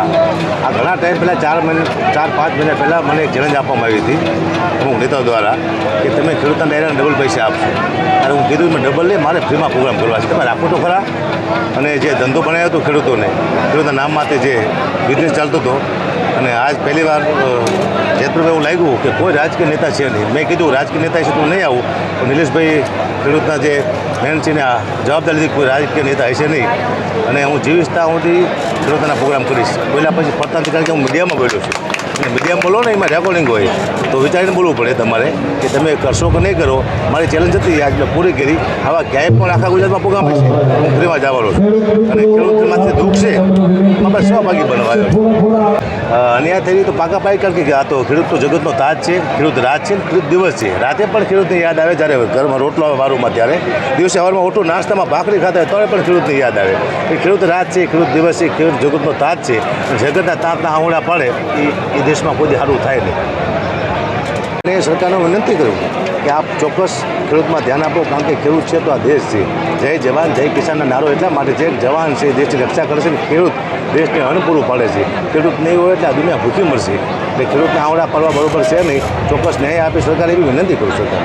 આ ઘણા ટાઈમ પહેલાં 4-5 મહિના પહેલાં મને એક ચેલેન્જ આપવામાં આવી હતી અમુક નેતાઓ દ્વારા કે તમે ખેડૂતના ડાયરાને ડબલ પૈસા આપશો. અને હું કીધું મેં ડબલ નહીં, મારે ફ્રીમાં પ્રોગ્રામ કરવા છે, તમે રાખો તો ખરા. અને જે ધંધો બનાવ્યો હતો ખેડૂતના નામ માટે જે બિઝનેસ ચાલતો હતો, અને આજ પહેલી વાર જેતપુરમાં એવું લાગ્યું કે કોઈ રાજકીય નેતા છે નહીં. મેં કીધું રાજકીય નેતા છે તો નહીં આવું, તો નિલેશભાઈ ખેડૂતના જે મેન છે ને આ જવાબદારી લીધી, કોઈ રાજકીય નેતા હશે નહીં. અને હું જીવીશ ત્યાં સુધી ખેડૂતોના પ્રોગ્રામ કરીશ. બોલ્યા પછી ફરતા નથી, કારણ કે હું મીડિયામાં બોલ્યો છું. અને મીડિયામાં બોલો ને એમાં રેકોર્ડિંગ હોય તો વિચારીને બોલવું પડે તમારે કે તમે કરશો કે નહીં કરો. મારી ચેલેન્જ હતી, આજ મેં પૂરી કરી. આવા ક્યાંય પણ આખા ગુજરાતમાં પ્રોગ્રામ હશે હું ફ્રીમાં જવાનો છું. અને ખેડૂતમાંથી દુઃખ છે આપણે સહભાગી બનવા આવ્યો છું. અન્યાય થઈ ગઈ તો પાકા પાઈ, કારણ કે આ તો ખેડૂત તો જગતનો તાજ છે, ખેડૂત રાત છે, ખેડૂત દિવસ છે. રાતે પણ ખેડૂતને યાદ આવે, જ્યારે ઘરમાં રોટલો આવે વારુમાં ત્યારે. દિવસે સવારમાં ઓટું નાસ્તામાં ભાખરી ખાતા હોય ત્યારે પણ ખેડૂતને યાદ આવે. એ ખેડૂત રાત છે, ખેડૂત દિવસ છે, ખેડૂત જગતનો તાજ છે. જગતના તાતના આંગળા પડે એ દેશમાં કોઈ સારું થાય નહીં. અને સરકારને વિનંતી કરું કે આપ ચોક્કસ ખેડૂતમાં ધ્યાન આપો, કારણ કે ખેડૂત છે તો આ દેશ છે. જય જવાન જય કિસાનનો નારો એટલા માટે જે જવાન છે દેશની રક્ષા કરશે ને ખેડૂત દેશને અન્ન પૂરું પાડે છે. ખેડૂત નહીં હોય એટલે આ દુનિયા ભૂખી મળશે. એટલે ખેડૂતને આંગળા પાડવા બરોબર છે નહીં. ચોક્કસ ન્યાય આપી સરકાર એવી વિનંતી કરું સરકાર.